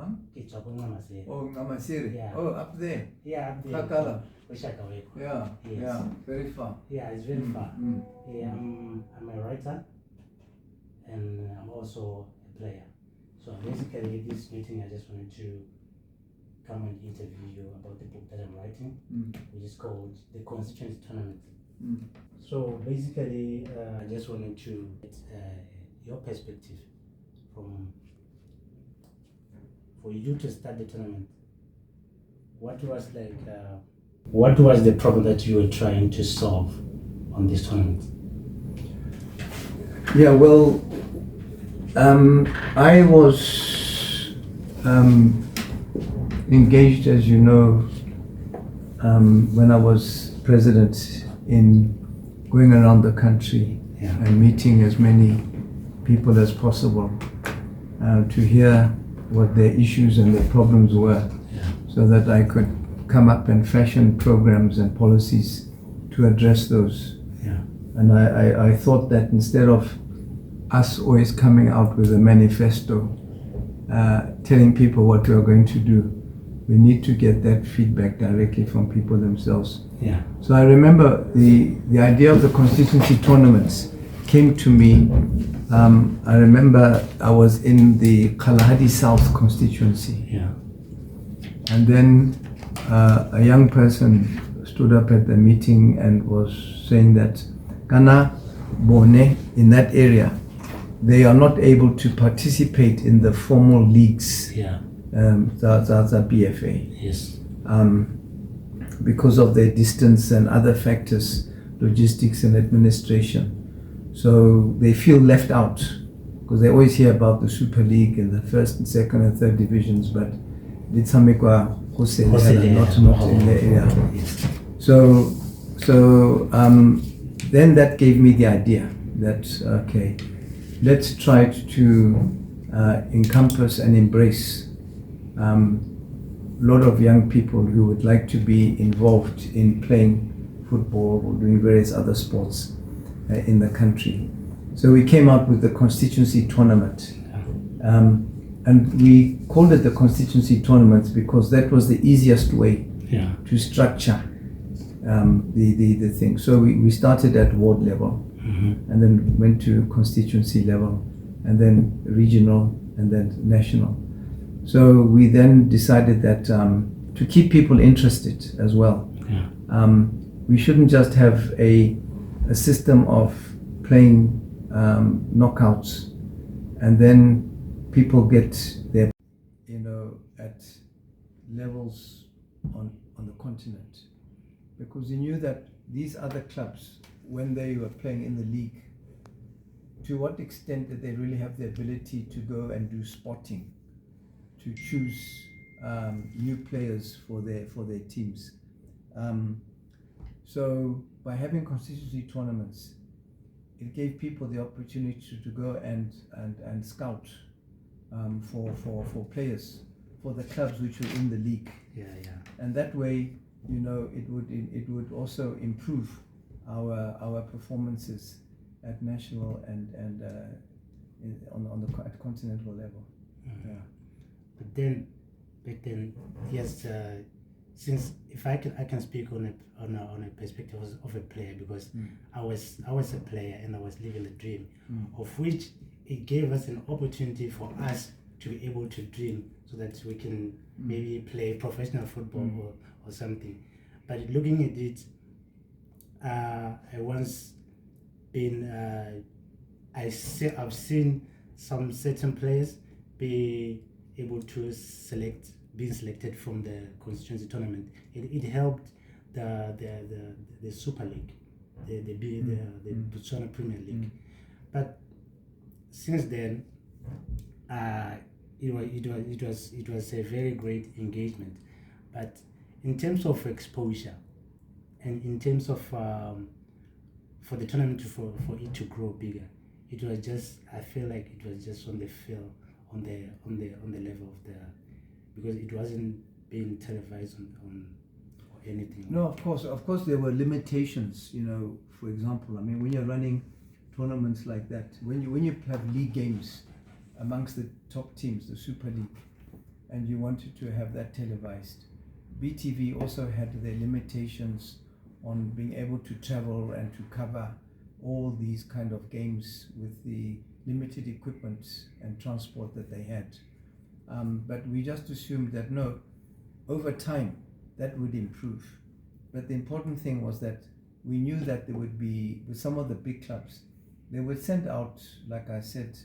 Huh? Khama Seretse. Oh, Khama Seretse. Yeah. Oh, up there. Yeah, up there. Kakala. Yeah, yes. Yeah, very far. Yeah, it's very far. Yeah, I'm a writer and I'm also a player. So basically, this meeting, I just wanted to come and interview you about the book that I'm writing, which is called The Constituency Tournament. So basically, I just wanted to get your perspective for you to start the tournament. What was the problem that you were trying to solve on this tournament? Yeah, well, I was engaged, as you know, when I was president, in going around the country and meeting as many people as possible to hear what their issues and their problems were, so that I could come up and fashion programs and policies to address those. And I thought that instead of us always coming out with a manifesto telling people what we are going to do, we need to get that feedback directly from people themselves. So I remember the idea of the constituency tournaments came to me. I remember I was in the Kalahari South constituency. And then a young person stood up at the meeting and was saying that Kana Bone in that area, they are not able to participate in the formal leagues, the BFA, because of their distance and other factors, logistics and administration. So they feel left out, because they always hear about the Super League in the first and second and third divisions, but it's not in the area. So then that gave me the idea that, okay, let's try to encompass and embrace a lot of young people who would like to be involved in playing football or doing various other sports in the country. So we came out with the Constituency Tournament. And we called it the Constituency Tournaments because that was the easiest way to structure the thing. So we started at ward level, and then went to constituency level, and then regional, and then national. So we then decided that to keep people interested as well, we shouldn't just have a system of playing knockouts and then people get their, at levels on the continent, because you knew that these other clubs, when they were playing in the league, to what extent did they really have the ability to go and do spotting, to choose new players for their teams. So by having constituency tournaments, it gave people the opportunity to go and scout for players for the clubs which were in the league. And that way, it would also improve our performances at national and at continental level. But then, back then, yes. Since if I can speak on a perspective of a player, because I was a player and I was living the dream, of which it gave us an opportunity for us to be able to dream, so that we can maybe play professional football or something. But looking at it, I once been I've seen some certain players be able to being selected from the constituency tournament. It helped the Super League, the Botswana Premier League. But since then, it was a very great engagement. But in terms of exposure, and in terms of for the tournament for it to grow bigger, it was just, I feel like it was just on the field, on the level of the, because it wasn't being televised on anything. No, of course there were limitations. For example, I mean, when you're running tournaments like that, when you have league games amongst the top teams, the Super League, and you wanted to have that televised. BTV also had their limitations on being able to travel and to cover all these kind of games with the limited equipment and transport that they had. But we just assumed that no, over time that would improve. But the important thing was that we knew that there would be, with some of the big clubs, they would send out, like I said,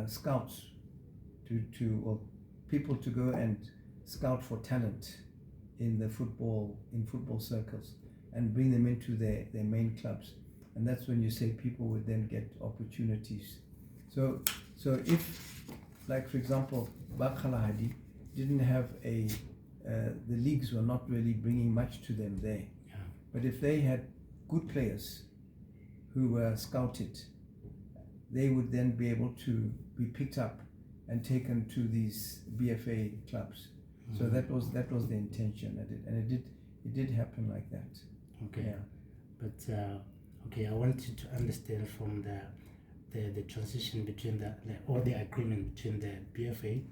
scouts or people to go and scout for talent in football circles and bring them into their main clubs. And that's when you say people would then get opportunities. So if, like for example, Bakhalahadi didn't have the leagues were not really bringing much to them there. Yeah. But if they had good players who were scouted, they would then be able to be picked up and taken to these BFA clubs. Mm-hmm. So that was the intention, and it did happen like that. Okay. Yeah. But okay, I wanted to understand from the transition between or the agreement between the BFA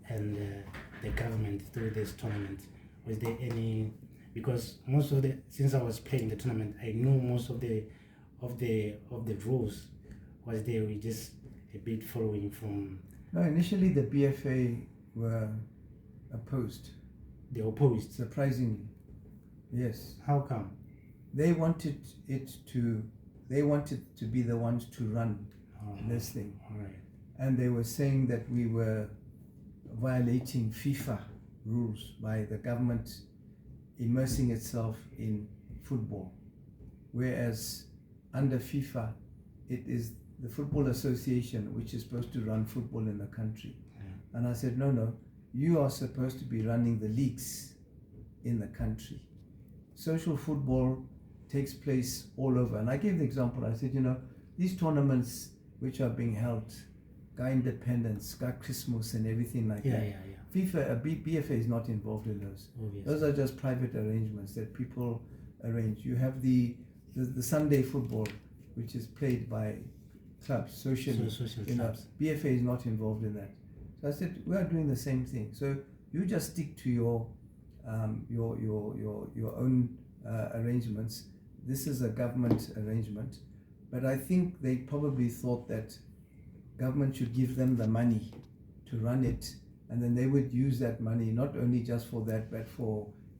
and the government through this tournament. Was there any? Because most of since I was playing the tournament, I knew most of the rules. Was there we just a bit following from? No, initially the BFA were opposed. They opposed. Surprisingly, yes. How come? They wanted to be the ones to run this thing. All right. And they were saying that we were violating FIFA rules by the government immersing itself in football, whereas under FIFA it is the Football Association which is supposed to run football in the country. Yeah. And I said, no, you are supposed to be running the leagues in the country. Social football takes place all over. And I gave the example, I said, these tournaments which are being held, Ga Independence, Ga Christmas and everything like that. Yeah. FIFA, BFA is not involved in those. Obviously. Those are just private arrangements that people arrange. You have the Sunday football, which is played by clubs, social clubs. BFA is not involved in that. So I said, we are doing the same thing. So you just stick to your own arrangements. This is a government arrangement, but I think they probably thought that government should give them the money to run it, and then they would use that money not only just for that, but it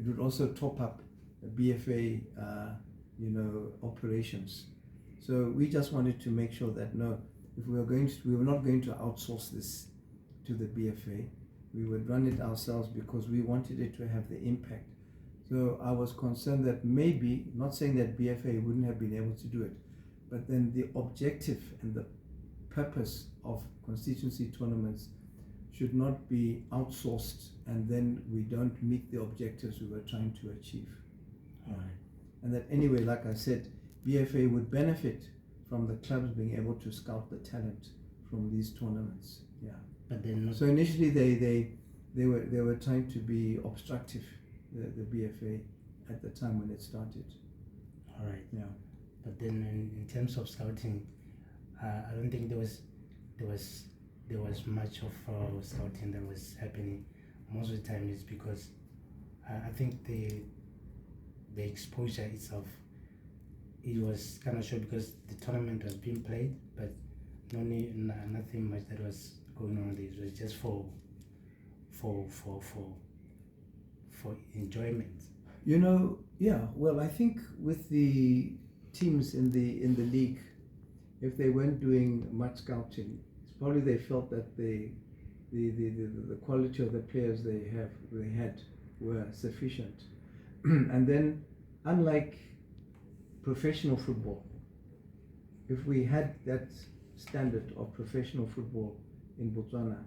would also top up the BFA, operations. So we just wanted to make sure that no, if we were not going to outsource this to the BFA. We would run it ourselves because we wanted it to have the impact. So I was concerned that maybe, not saying that BFA wouldn't have been able to do it, but then the objective and the purpose of constituency tournaments should not be outsourced and then we don't meet the objectives we were trying to achieve. Right. And that anyway, like I said, BFA would benefit from the clubs being able to scout the talent from these tournaments. Yeah. But then so initially they were trying to be obstructive, the BFA, at the time when it started. All right. Yeah. But then in terms of scouting, I don't think there was much of scouting that was happening. Most of the time is because I think the exposure itself, it was kind of short because the tournament was being played, but nothing much that was going on. It was just for enjoyment. Yeah. Well, I think with the teams in the league, if they weren't doing much scouting, it's probably they felt that the quality of the players they had were sufficient. And then, unlike professional football, if we had that standard of professional football in Botswana,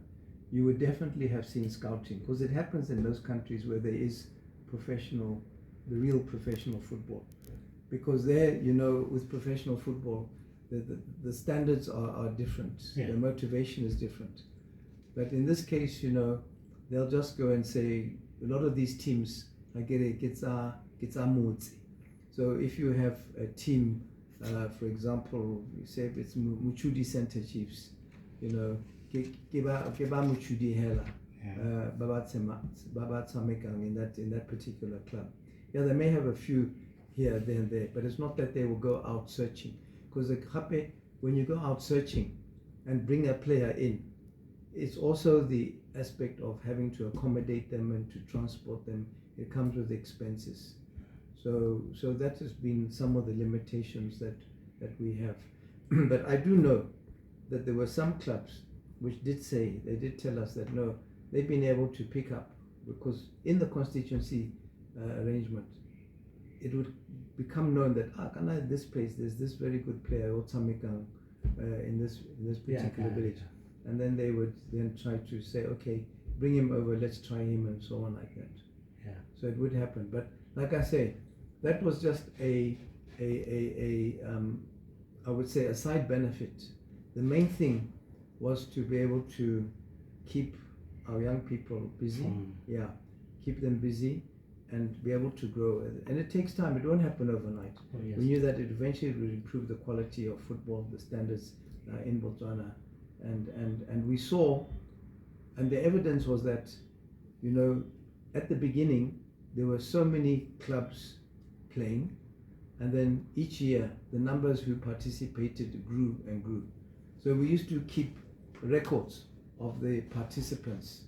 you would definitely have seen scouting, because it happens in those countries where there is the real professional football. Because there, with professional football, the standards are different. Yeah. The motivation is different. But in this case, they'll just go and say, a lot of these teams, so if you have a team, for example, say if it's Muchudi Center Chiefs, Muchudi Hela, Babatsamekang in that particular club. Yeah, they may have a few here, there, and there, but it's not that they will go out searching. Because when you go out searching and bring a player in, it's also the aspect of having to accommodate them and to transport them. It comes with expenses. So that has been some of the limitations that we have. But I do know that there were some clubs which did tell us that no, they've been able to pick up, because in the constituency arrangement, it would become known that in this place there's this very good player, Otsamekang, in this particular village. And then they would then try to say, okay, bring him over, let's try him, and so on like that. Yeah. So it would happen. But like I say, that was just I would say a side benefit. The main thing was to be able to keep our young people busy. Keep them busy and be able to grow. And it takes time. It won't happen overnight. Oh, yes. We knew that it eventually would improve the quality of football, the standards in Botswana. And we saw, and the evidence was that, at the beginning, there were so many clubs playing, and then each year, the numbers who participated grew and grew. So we used to keep records of the participants.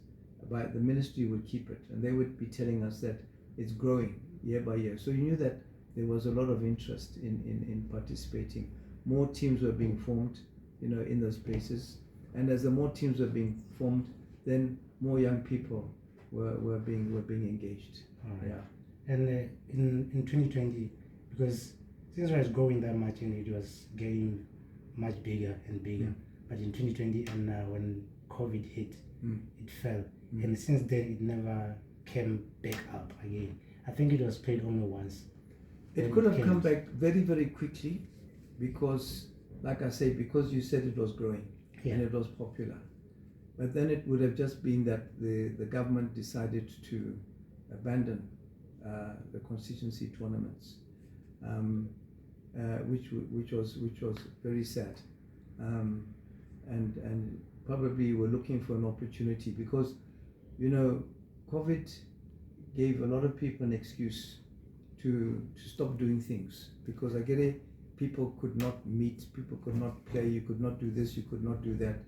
The ministry would keep it, and they would be telling us that it's growing year by year. So you knew that there was a lot of interest in participating. More teams were being formed, in those places. And as the more teams were being formed, then more young people were being engaged. All right. Yeah. And in 2020, because since it was growing that much and it was getting much bigger and bigger, but in 2020 and when COVID hit, it fell. And since then, it never came back up again. I think it was played only once. It could have come back very, very quickly because, like I say, because you said it was growing. And it was popular. But then it would have just been that the government decided to abandon the constituency tournaments, which was very sad, and probably were looking for an opportunity because, COVID gave a lot of people an excuse to stop doing things, because I get it. People could not meet, people could not play, you could not do this, you could not do that.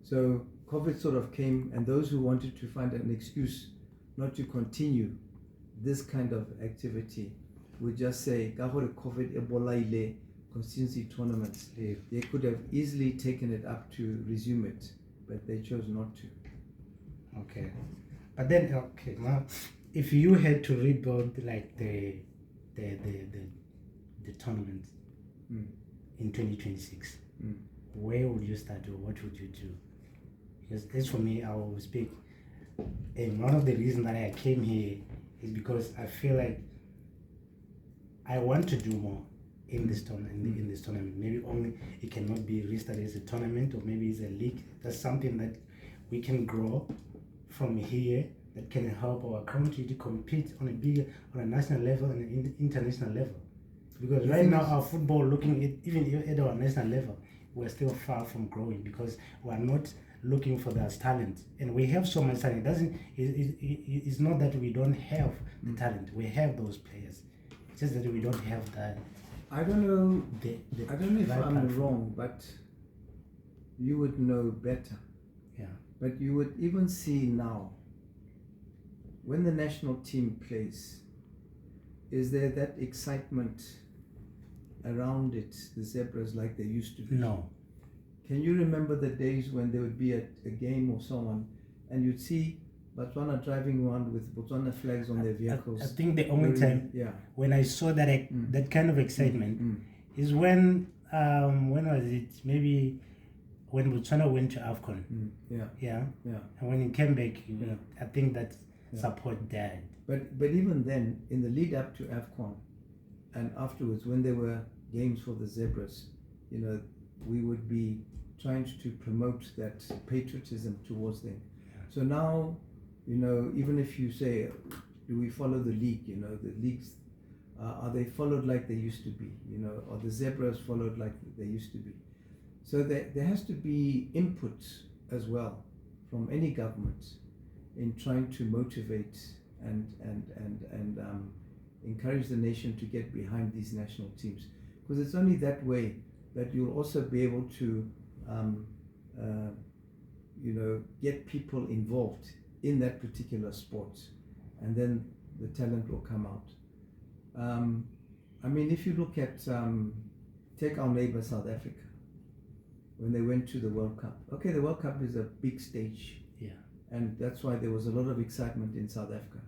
So COVID sort of came, and those who wanted to find an excuse not to continue this kind of activity would just say, COVID ebolaile constituency tournaments. They could have easily taken it up to resume it, but they chose not to. Okay. But then, now, if you had to rebuild like the tournament, in 2026, where would you start or what would you do? Because as for me, I will speak, and one of the reasons that I came here is because I feel like I want to do more in this tournament. Maybe only it cannot be restarted as a tournament, or maybe it's a league. That's something that we can grow from here, that can help our country to compete on a national level and an international level. Because right now our football, looking at even at our national level, we're still far from growing because we're not looking for that talent, and we have so much talent. It's not that we don't have the talent. We have those players. It's just that we don't have that. I don't know. I don't know if I'm wrong, but you would know better. Yeah. But you would even see now, when the national team plays, is there that excitement around it, the zebras, like they used to be? No. Can you remember the days when there would be a game or someone, and you'd see Botswana driving around with Botswana flags on their vehicles? I think the only time when I saw that that kind of excitement is when was it? Maybe when Botswana went to AFCON. And when it came back, I think that support died. But even then, in the lead up to AFCON and afterwards, when there were games for the zebras, we would be trying to promote that patriotism towards them. So now, even if you say, do we follow the league? The leagues, are they followed like they used to be? Or the zebras followed like they used to be? So there has to be input as well from any government in trying to motivate and encourage the nation to get behind these national teams, because it's only that way that you'll also be able to get people involved in that particular sport, and then the talent will come out. I mean, if you look at take our neighbor South Africa, when they went to the World Cup. Okay, the World Cup is a big stage, and that's why there was a lot of excitement in South Africa.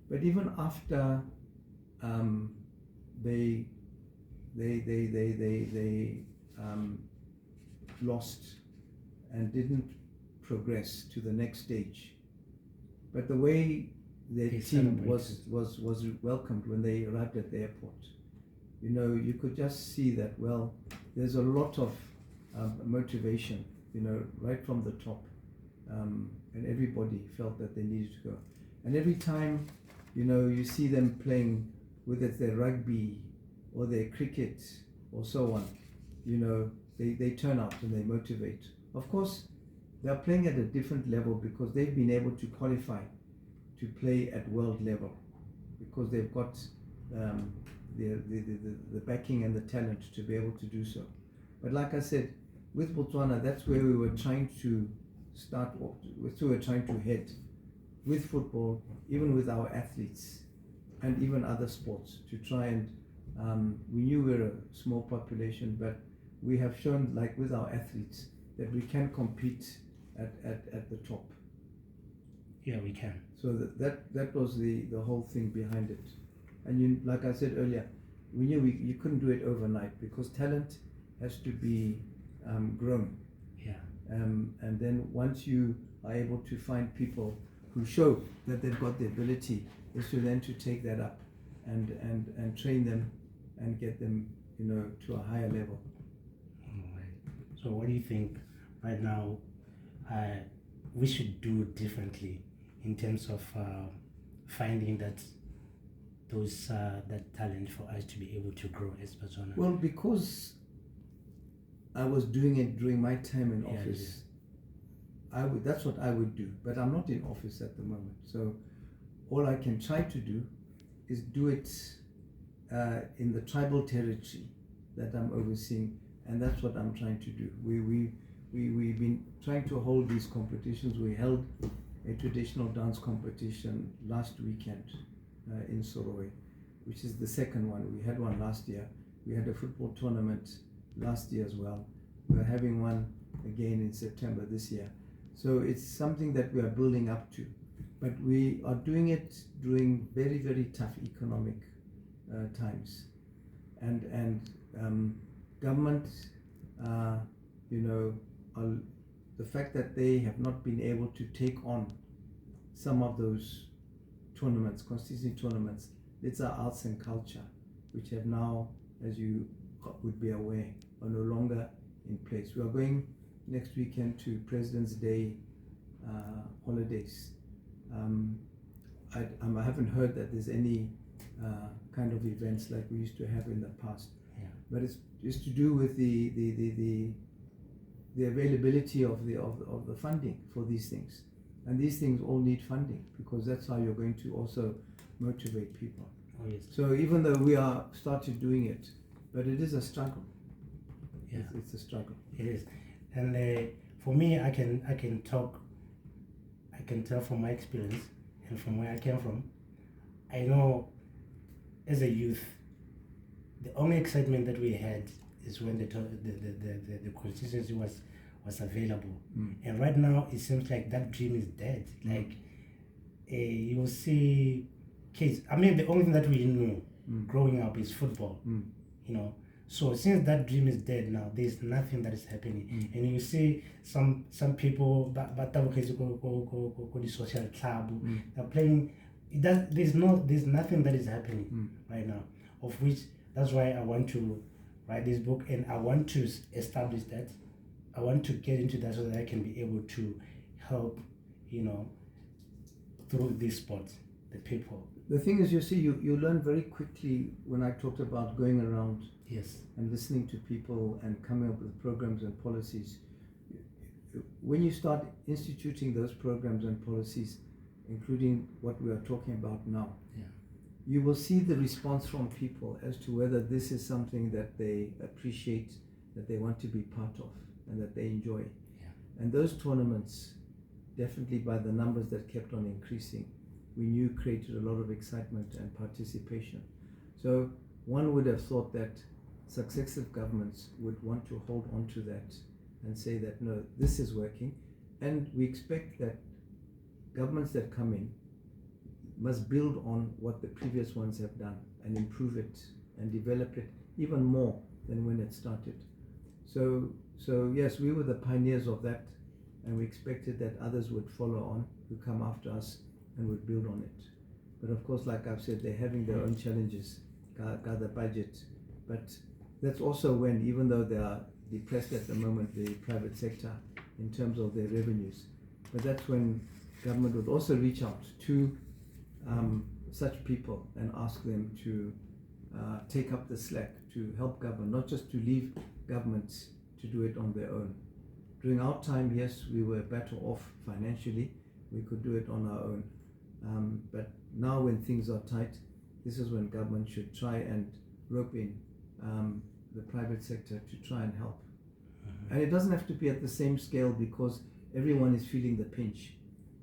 But even after they lost and didn't progress to the next stage, but the way their team was welcomed when they arrived at the airport, you could just see that, well, there's a lot of motivation, right from the top, and everybody felt that they needed to go. And every time, you see them playing, whether it's their rugby or their cricket or so on, they turn out and they motivate. Of course, they're playing at a different level because they've been able to qualify to play at world level, because they've got the backing and the talent to be able to do so. But like I said, with Botswana, that's where we were trying to start, we were trying to head with football, even with our athletes and even other sports, to try and, we knew we were a small population, but we have shown, like with our athletes, that we can compete at the top. Yeah, we can. So that was the whole thing behind it. And like I said earlier, we knew you couldn't do it overnight, because talent has to be grown. Yeah. And then once you are able to find people who show that they've got the ability, is to then to take that up and train them and get them, to a higher level. All right. So what do you think right now we should do differently in terms of finding that talent for us to be able to grow as Botswana? Well, because I was doing it during my time in office, that's what I would do. But I'm not in office at the moment, so all I can try to do is do it in the tribal territory that I'm overseeing, and that's what I'm trying to do. We've been trying to hold these competitions. We held a traditional dance competition last weekend in Sorowe, which is the second one. We had one last year. We had a football tournament last year as well. We're having one again in September this year. So it's something that we are building up to. But we are doing it during very, very tough economic times. And government, the fact that they have not been able to take on some of those tournaments, constituency tournaments, it's our arts and culture, which have now, as you would be aware, are no longer in place. We are going next weekend to President's Day holidays. I haven't heard that there's any kind of events like we used to have in the past. Yeah. But it's to do with the availability of the funding for these things. And these things all need funding, because that's how you're going to also motivate people. Oh, yes. So even though we are started doing it, but it is a struggle. Yeah. It's a struggle. It is. And for me, I can tell from my experience and from where I came from. I know as a youth, the only excitement that we had is when the constituency was available. And right now it seems like that dream is dead. Like you will see kids. I mean, the only thing that we knew growing up is football. So since that dream is dead now, there's nothing that is happening. And you see some people the social club, they're playing. There's nothing that is happening right now, of which that's why I want to write this book, and I want to establish that. I want to get into that so that I can be able to help, through this sport, the people. The thing is, you see, you learn very quickly. When I talked about going around Yes. and listening to people and coming up with programs and policies, when you start instituting those programs and policies, including what we are talking about now, you will see the response from people as to whether this is something that they appreciate, that they want to be part of, and that they enjoy. And those tournaments, definitely by the numbers that kept on increasing, we knew created a lot of excitement and participation. So one would have thought that successive governments would want to hold on to that and say that, no, this is working. And we expect that governments that come in must build on what the previous ones have done and improve it and develop it even more than when it started. So yes, we were the pioneers of that, and we expected that others would follow on, who come after us, and would build on it. But of course, like I've said, they're having their own challenges, gather budget. But that's also when, even though they are depressed at the moment, the private sector, in terms of their revenues, but that's when government would also reach out to such people and ask them to take up the slack, to help government, not just to leave governments to do it on their own. During our time, yes, we were better off financially. We could do it on our own. But now when things are tight, this is when government should try and rope in the private sector to try and help. And it doesn't have to be at the same scale, because everyone is feeling the pinch.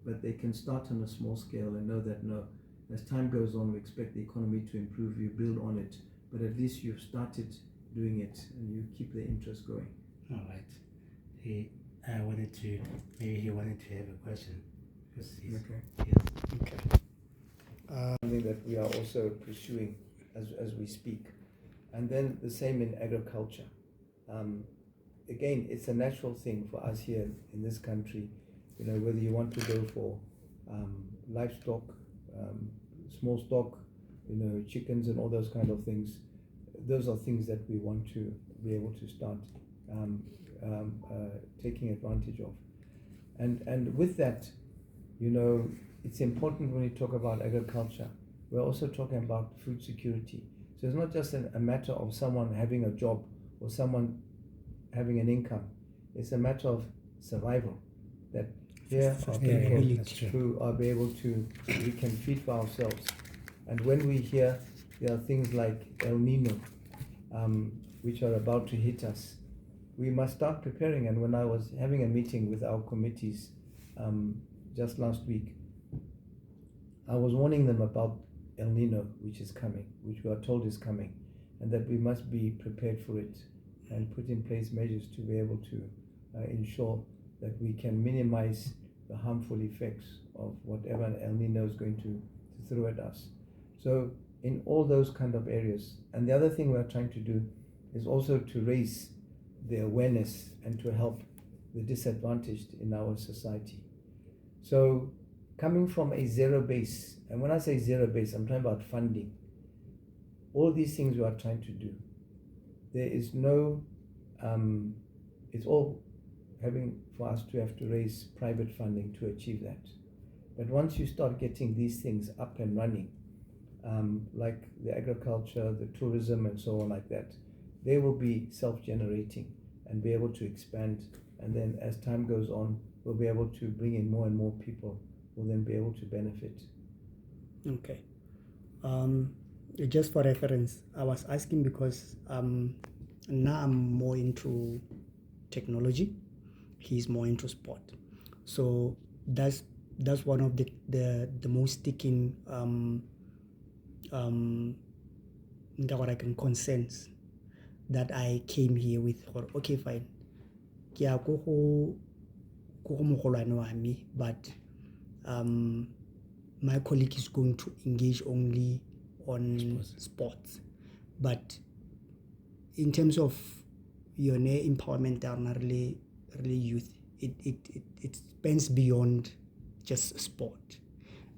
But they can start on a small scale and know that, no, as time goes on, we expect the economy to improve, you build on it, but at least you've started doing it and you keep the interest going. All right. Maybe he wanted to have a question. Okay. Yes. Okay. Something that we are also pursuing as we speak. And then the same in agriculture. Again, it's a natural thing for us here in this country, you know, whether you want to go for livestock, small stock, you know, chickens and all those kind of things. Those are things that we want to be able to start taking advantage of. And with that, you know, it's important when you talk about agriculture, we're also talking about food security. So it's not just a matter of someone having a job or someone having an income. It's a matter of survival. That here are people who are able to, we can feed for ourselves. And when we hear there are things like El Nino, which are about to hit us, we must start preparing. And when I was having a meeting with our committees just last week, I was warning them about El Nino, which is coming, which we are told is coming, and that we must be prepared for it and put in place measures to be able to ensure that we can minimize the harmful effects of whatever El Nino is going to throw at us. So in all those kind of areas. And the other thing we're trying to do is also to raise the awareness and to help the disadvantaged in our society. So coming from a zero base, and when I say zero base, I'm talking about funding. All these things we are trying to do. There is no, it's all having for us to have to raise private funding to achieve that. But once you start getting these things up and running, like the agriculture, the tourism and so on like that, they will be self-generating and be able to expand. And then as time goes on, we'll be able to bring in more and more people who will then be able to benefit. Okay. Just for reference, I was asking because now I'm more into technology. He's more into sport. So that's one of the most sticking what I can consensus that I came here with. Or okay, fine. But my colleague is going to engage only on sports. But in terms of your empowerment and really youth, it spans beyond just sport.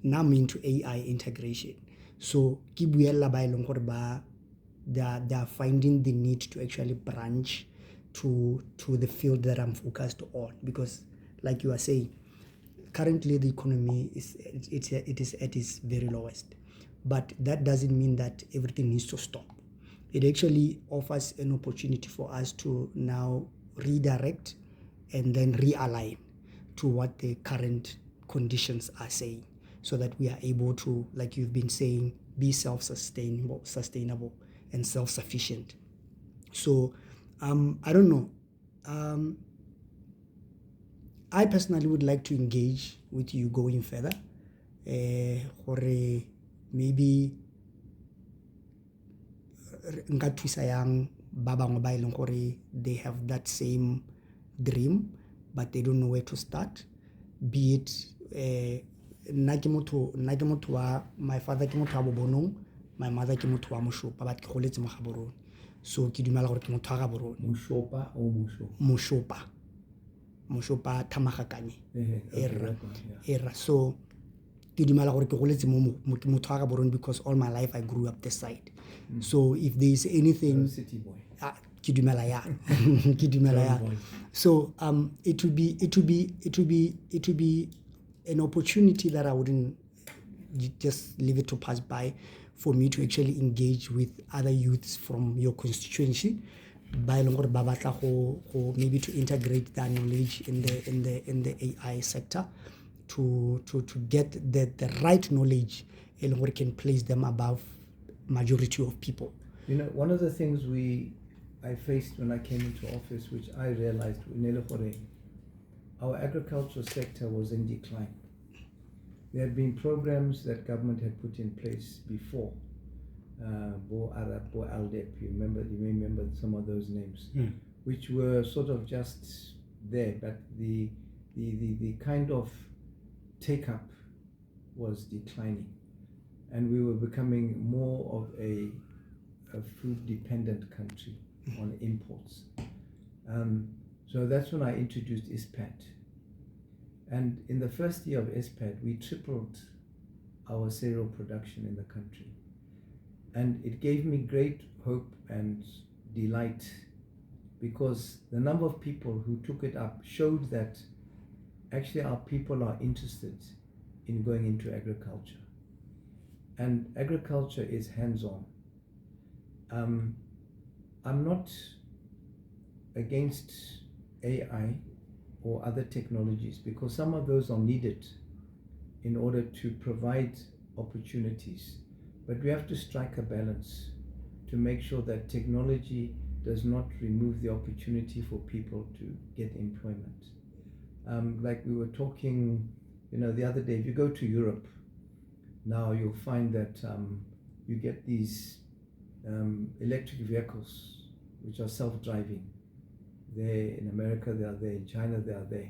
Now I'm into AI integration. So they are finding the need to actually branch to the field that I'm focused on, because like you are saying, currently the economy is at its very lowest, but that doesn't mean that everything needs to stop. It actually offers an opportunity for us to now redirect and then realign to what the current conditions are saying, so that we are able to, like you've been saying, be sustainable and self-sufficient. So I don't know. I personally would like to engage with you going further. Or maybe nka thusa yang ba bangwe ba e leng gore they have that same dream but they don't know where to start, be it nna ke motho wa, my father ke motho wa Bobonong, my mother ke motho wa Moshopa, but ke goletse mo Gaborone, so ke dumela gore ke motho wa Gaborone. Moshopa or Moshopa Tamagakanye era. era. So ke dumela gore ke goletse mo motho wa Gaborone because all my life I grew up this side. So if there is anything, City boy. ke dumela ya ke dumela ya. So it would be an opportunity that I wouldn't just leave it to pass by, for me to actually engage with other youths from your constituency, ba eleng gore ba batla go maybe to integrate that knowledge in the AI sector, to get the right knowledge and what can place them above majority of people. You know, one of the things I faced when I came into office, which I realized, our agricultural sector was in decline. There had been programs that government had put in place before, Bo Arab, Bo Aldep, you may remember some of those names, which were sort of just there, but the kind of take-up was declining, and we were becoming more of a food-dependent country on imports. So that's when I introduced ISPAT. And in the first year of ISPAT, we tripled our cereal production in the country. And it gave me great hope and delight, because the number of people who took it up showed that actually our people are interested in going into agriculture. And agriculture is hands-on. I'm not against AI or other technologies, because some of those are needed in order to provide opportunities. But we have to strike a balance to make sure that technology does not remove the opportunity for people to get employment. Like we were talking, the other day, if you go to Europe, now you'll find that you get these electric vehicles which are self-driving. There in America, they are there. In China, they are there.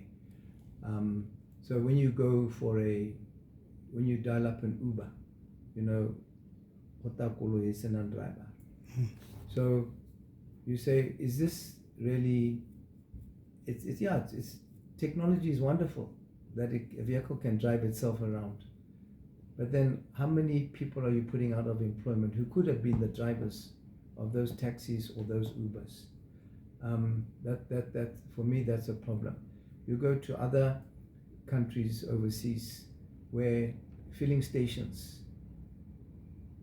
So when you go when you dial up an Uber, is an driver. So you say, is this really? It's technology is wonderful that a vehicle can drive itself around. But then, how many people are you putting out of employment who could have been the drivers of those taxis or those Ubers? That for me, that's a problem. You go to other countries overseas where filling stations,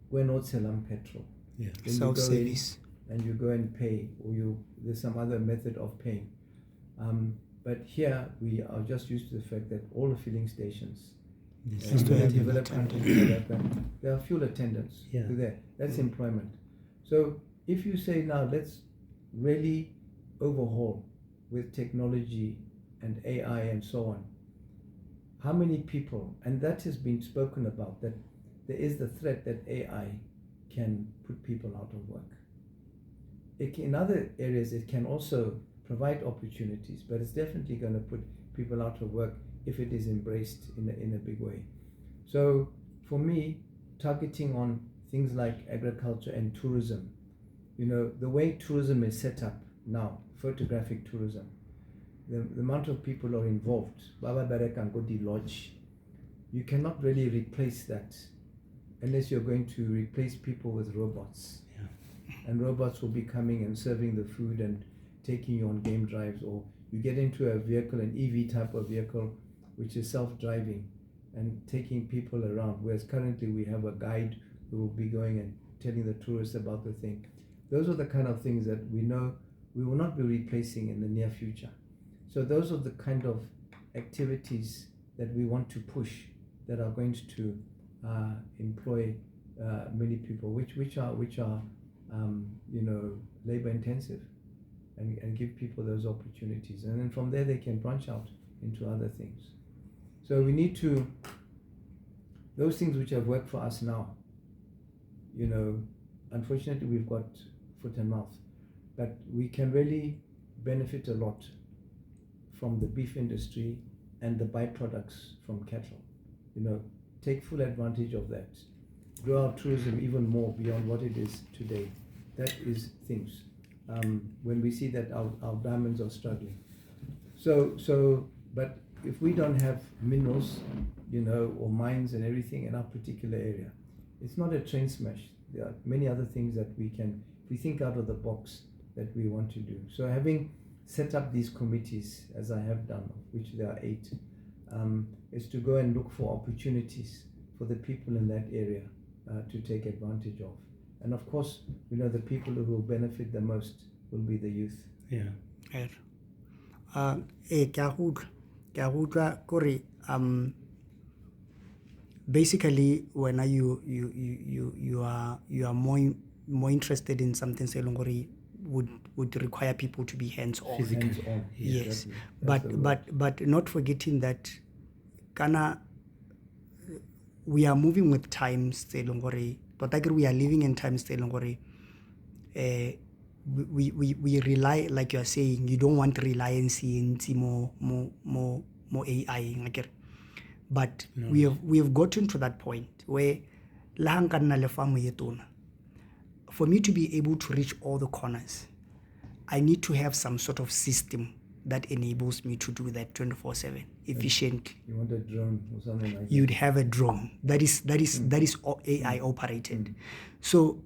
we're not selling petrol. Yeah, self-service. And you go and pay, or there's some other method of paying. But here we are just used to the fact that all the filling stations, developed countries, there are fuel attendants. Yeah. There. That's employment. So if you say now let's really overhaul with technology and AI and so on, how many people, and that has been spoken about, that there is the threat that AI can put people out of work. In other areas, it can also provide opportunities, but it's definitely going to put people out of work if it is embraced in a big way. So for me, targeting on things like agriculture and tourism, the way tourism is set up now, photographic tourism, the amount of people are involved, Baba Barek and Godi Lodge, you cannot really replace that unless you're going to replace people with robots. Yeah. And robots will be coming and serving the food and taking you on game drives, or you get into a vehicle, an EV type of vehicle, which is self-driving and taking people around, whereas currently we have a guide who will be going and telling the tourists about the thing. Those are the kind of things that we know we will not be replacing in the near future. So those are the kind of activities that we want to push that are going to employ many people, which are labor intensive, and give people those opportunities, and then from there they can branch out into other things. So we need to, those things which have worked for us now, unfortunately we've got foot and mouth, but we can really benefit a lot from the beef industry and the byproducts from cattle. Take full advantage of that. Grow our tourism even more beyond what it is today. That is things. When we see that our diamonds are struggling. But if we don't have minerals, or mines and everything in our particular area, it's not a train smash. There are many other things that we think out of the box that we want to do. So having set up these committees, as I have done, which there are 8, is to go and look for opportunities for the people in that area to take advantage of. And of course, the people who will benefit the most will be the youth. Yeah. Basically, when you are more interested in something, say, would require people to be hands-on. Hands-on. Yes, but not forgetting that, we are moving with times, say, but I agree we are living in times, say, we rely, like you are saying, you don't want reliance in more AI, but no. we have gotten to that point where for me to be able to reach all the corners, I need to have some sort of system that enables me to do that 24/7 efficiently. You want a drone or something like that? You'd have a drone that is AI operated. So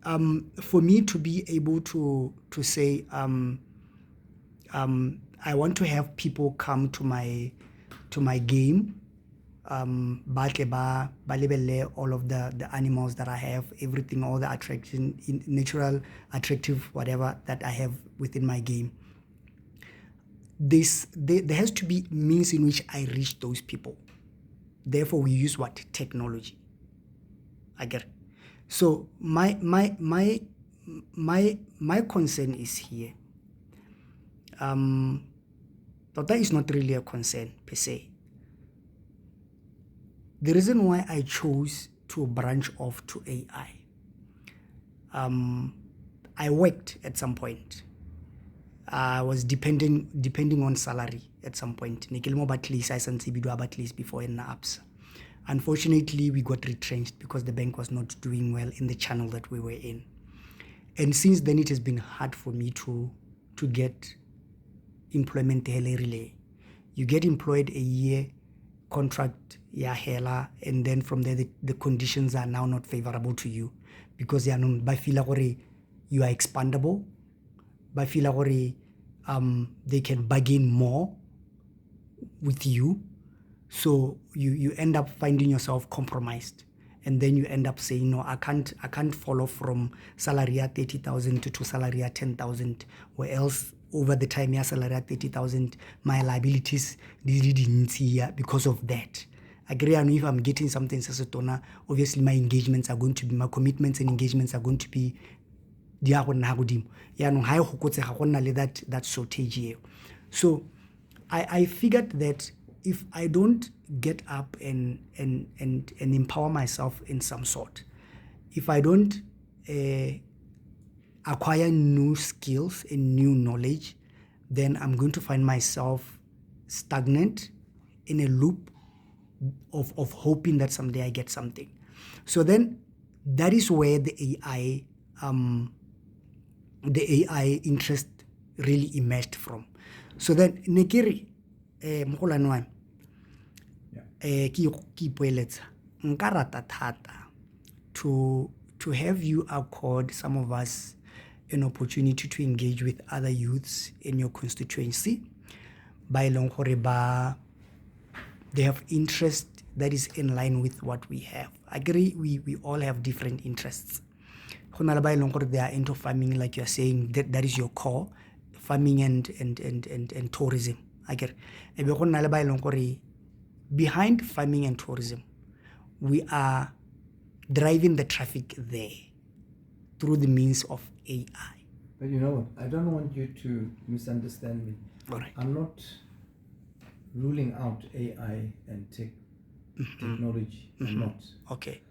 for me to be able to say I want to have people come to my game, all of the animals that I have, everything, all the attraction, natural, attractive, whatever that I have within my game. There has to be means in which I reach those people. Therefore, we use what? Technology. I get it. So my concern is here. But that is not really a concern per se. The reason why I chose to branch off to AI, I worked at some point. I was depending on salary at some point. Before in apps. Unfortunately, we got retrenched because the bank was not doing well in the channel that we were in. And since then, it has been hard for me to get employment relay. You get employed a year, contract and then from there the conditions are now not favorable to you because you are expandable. They can bargain more with you, so you end up finding yourself compromised, and then you end up saying, no, I can't follow from salary at 30,000 to salary at 10,000, or else over the time salary at 30,000, my liabilities didn't see because of that. Agree, and if I'm getting something sasotona, obviously my engagements are going to be, my commitments and engagements are going to be that shortage here. So I figured that if I don't get up and empower myself in some sort, if I don't acquire new skills and new knowledge, then I'm going to find myself stagnant in a loop of hoping that someday I get something. So then that is where the AI interest really emerged from. So then Nekiri Mokolanwan to have you accord some of us an opportunity to engage with other youths in your constituency by Longhoreba. They have interest that is in line with what we have. I agree, we all have different interests. They are into farming, like you're saying, that is your core. farming and tourism. I get behind farming and tourism, we are driving the traffic there through the means of AI. But you know what? I don't want you to misunderstand me. All right. I'm not ruling out AI and technology. I'm not. Okay.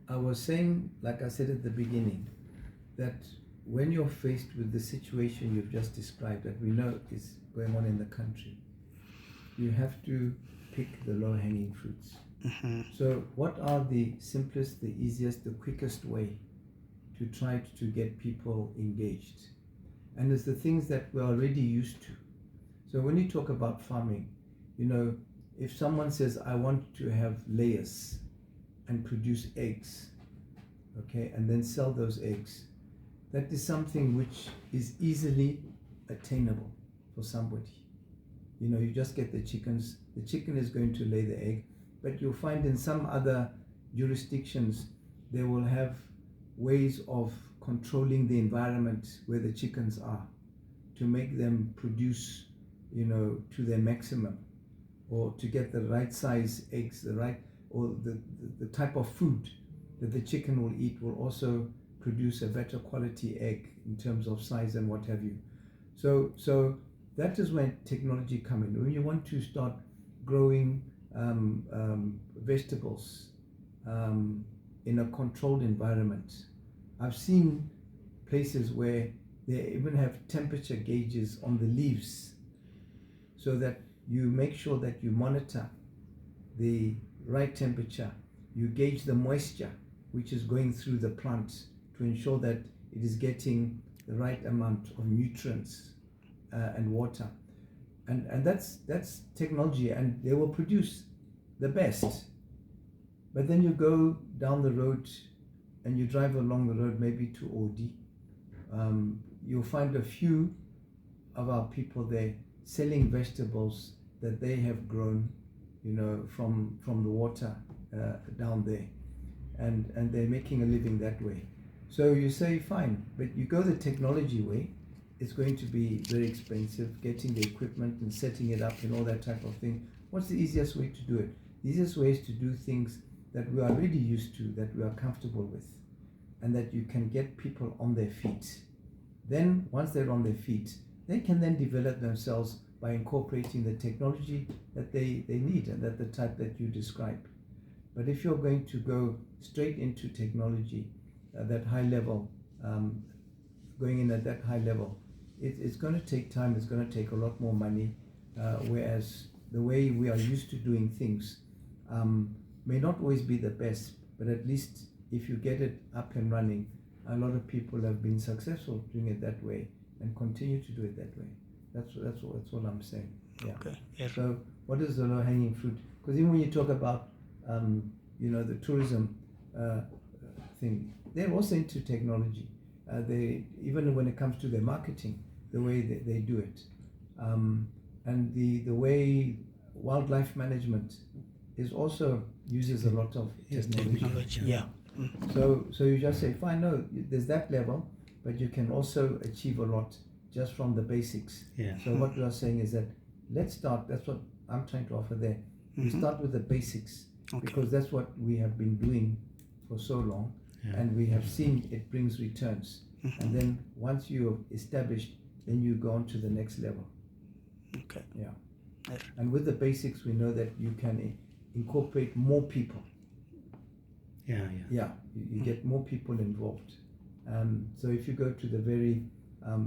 I was saying, like I said at the beginning, that when you're faced with the situation you've just described that we know is going on in the country, you have to pick the low-hanging fruits. So what are the simplest, the easiest, the quickest way to try to get people engaged? And it's the things that we're already used to. So when you talk about farming, you know, if someone says, I want to have layers and produce eggs, okay, and then sell those eggs, that is something which is easily attainable for somebody. You know, you just get the chickens, the chicken is going to lay the egg, but you'll find in some other jurisdictions, they will have ways of controlling the environment where the chickens are to make them produce, you know, to their maximum, or to get the right size eggs, the right, or the type of food that the chicken will eat will also produce a better quality egg in terms of size and what have you. So that is when technology comes in. When you want to start growing vegetables in a controlled environment, I've seen places where they even have temperature gauges on the leaves so that you make sure that you monitor the right temperature, you gauge the moisture which is going through the plant to ensure that it is getting the right amount of nutrients and water. And that's technology, and they will produce the best. But then you go down the road and you drive along the road, maybe to Odi, you'll find a few of our people there selling vegetables that they have grown, you know, from the water down there, and they're making a living that way. So you say, fine, but you go the technology way, it's going to be very expensive, getting the equipment and setting it up and all that type of thing. What's the easiest way to do it? The easiest way is to do things that we are already used to, that we are comfortable with, and that you can get people on their feet. Then, once they're on their feet, they can then develop themselves by incorporating the technology that they need and that the type that you describe. But if you're going to go straight into technology at that high level, going in at that high level, it's going to take time, it's going to take a lot more money, whereas the way we are used to doing things may not always be the best, but at least if you get it up and running, a lot of people have been successful doing it that way and continue to do it that way. That's all I'm saying. Yeah. Okay. Yeah. So what is the low-hanging fruit? Because even when you talk about you know, the tourism thing, they're also into technology. They, even when it comes to their marketing, the way they do it, and the way wildlife management is also uses a lot of technology. Yeah. So you just say, fine, no, there's that level, but you can also achieve a lot just from the basics. Yeah. So what we are saying is that let's start. That's what I'm trying to offer there. We start with the basics, because that's what we have been doing for so long, and we have seen it brings returns. And then once you're established, then you go on to the next level. Okay. Yeah. And with the basics, we know that you can incorporate more people. Yeah, you get more people involved. So if you go to the very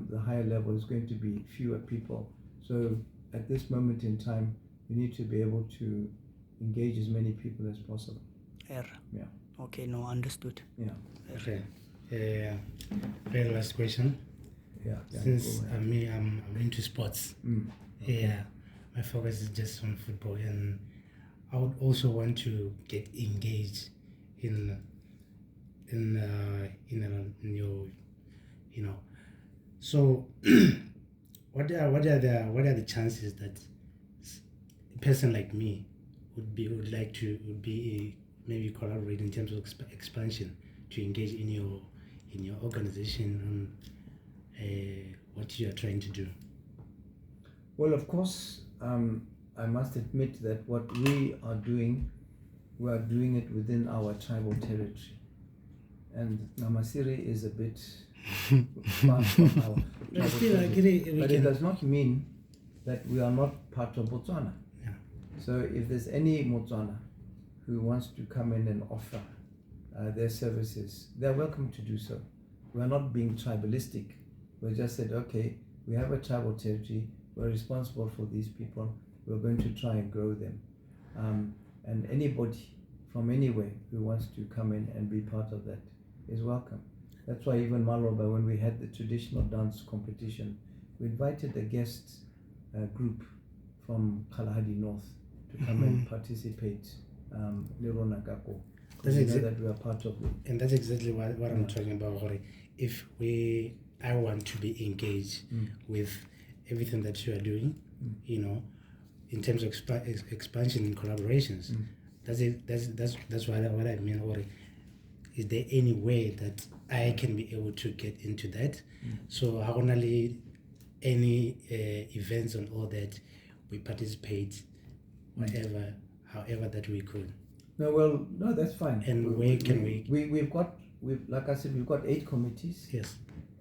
the higher level, it's going to be fewer people. So at this moment in time, you need to be able to engage as many people as possible. Yeah. Okay, no, understood. Yeah. Okay. Very last question. Yeah. Since I'm into sports, Okay. my focus is just on football, and I would also want to get engaged in your, you know. So, what are the chances that a person like me would be maybe collaborate in terms of expansion to engage in your organization on what you are trying to do? Well, of course, I must admit that what we are doing it within our tribal territory. And Namasiri is a bit far from our But tribal still, I territory. agree. But it does not mean that we are not part of Botswana. Yeah. So if there's any Botswana who wants to come in and offer their services, they're welcome to do so. We're not being tribalistic. We just said, okay, we have a tribal territory, we're responsible for these people, we're going to try and grow them. And anybody from anywhere who wants to come in and be part of that is welcome. That's why even Maloba, when we had the traditional dance competition, we invited a guest group from Kalahari North to come and participate. Lero Nakako. Because we know that we are part of it. And that's exactly what I'm talking about. If I want to be engaged with everything that you are doing, you know, in terms of expansion and collaborations, that's what I mean. Or is there any way that I can be able to get into that? So how only any events and all that, we participate, whatever, however that we could. No, that's fine. And where can we? We've like I said, we've got 8 committees. Yes.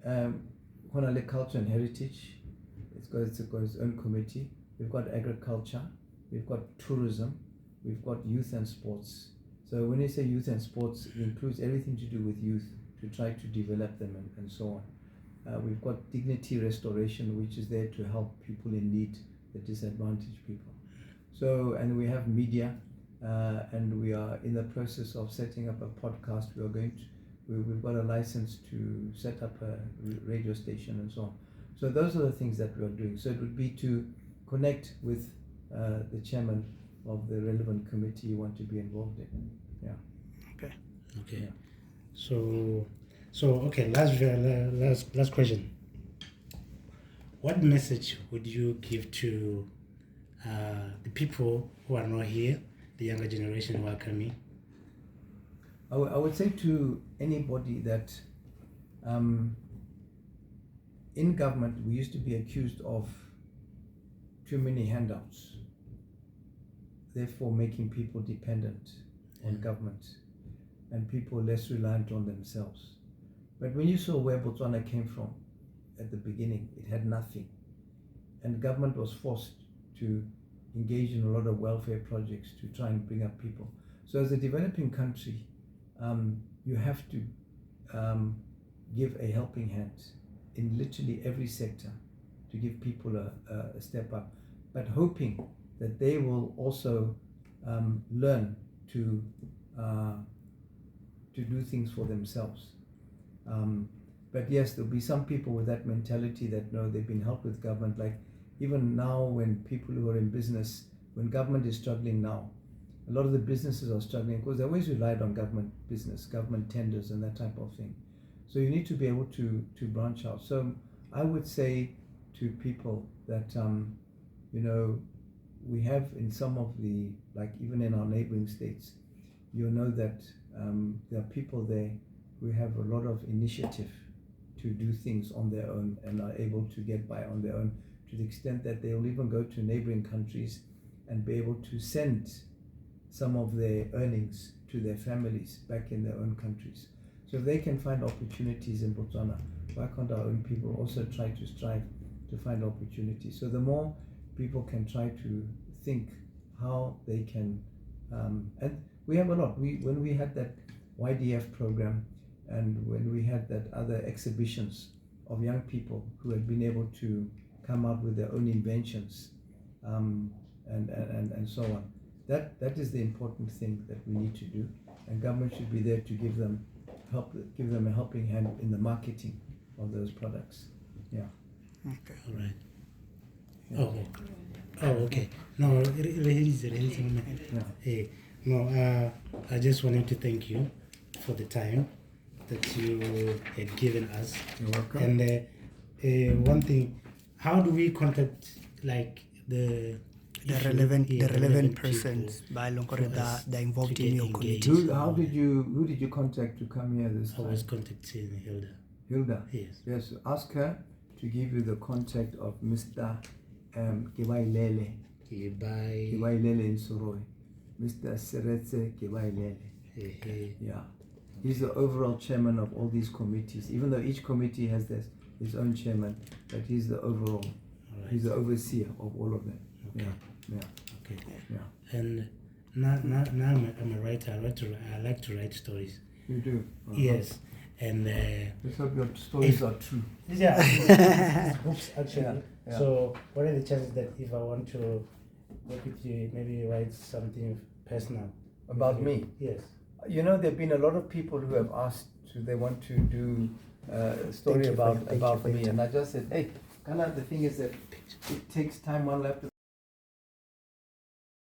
Honale Culture and Heritage, it's got its own committee. We've got agriculture, we've got tourism, we've got youth and sports. So when you say youth and sports, it includes everything to do with youth, to try to develop them and so on. We've got dignity restoration, which is there to help people in need, the disadvantaged people. So, and we have media, and we are in the process of setting up a podcast. We've got a license to set up a radio station and so on. So those are the things that we are doing. So it would be to connect with the chairman of the relevant committee you want to be involved in. Yeah. Okay. Yeah. So okay. Last question. What message would you give to the people who are not here, the younger generation who are coming? I would say to anybody that in government we used to be accused of too many handouts, therefore making people dependent on government and people less reliant on themselves. But when you saw where Botswana came from at the beginning, it had nothing, and government was forced to engage in a lot of welfare projects to try and bring up people. So as a developing country, you have to give a helping hand in literally every sector to give people a step up, but hoping that they will also learn to do things for themselves. But yes, there'll be some people with that mentality that know they've been helped with government. Like even now, when people who are in business, when government is struggling now, a lot of the businesses are struggling because they always relied on government business, government tenders and that type of thing. So you need to be able to branch out. So I would say to people that, we have in some of the, like even in our neighboring states, you know that there are people there who have a lot of initiative to do things on their own and are able to get by on their own, to the extent that they'll even go to neighboring countries and be able to send some of their earnings to their families back in their own countries. So if they can find opportunities in Botswana, why can't our own people also try to strive to find opportunities? So the more people can try to think how they can, and we have a lot. When we had that YDF program, and when we had that other exhibitions of young people who had been able to come up with their own inventions, and so on, that is the important thing that we need to do, and government should be there to give them a helping hand in the marketing of those products. Yeah. Okay. All right. Yeah. Oh, okay. No, I just wanted to thank you for the time that you had given us. You're welcome. And one thing, how do we contact like the relevant persons by that involved in your committee? Who did you contact to come here this time? I was contacting Hilda. Hilda? Yes. Yes, ask her to give you the contact of Mr. Kebailele. Okay, bye. Kebailele in Soroi. Mr. Seretse Kebailele. Yeah. He's the overall chairman of all these committees, even though each committee has his own chairman, but he's the overall, he's the overseer of all of them. Okay. Yeah. Okay. Yeah. And now I'm a writer. I like to write stories. You do? Yes. And let's hope your stories are true. Yeah. Books actually. Yeah. So what are the chances that if I want to work with you, maybe write something personal About me? Yes. You know, there have been a lot of people who have asked they want to do a story about me, and I just said, hey, Kana, the thing is that it takes time one lap.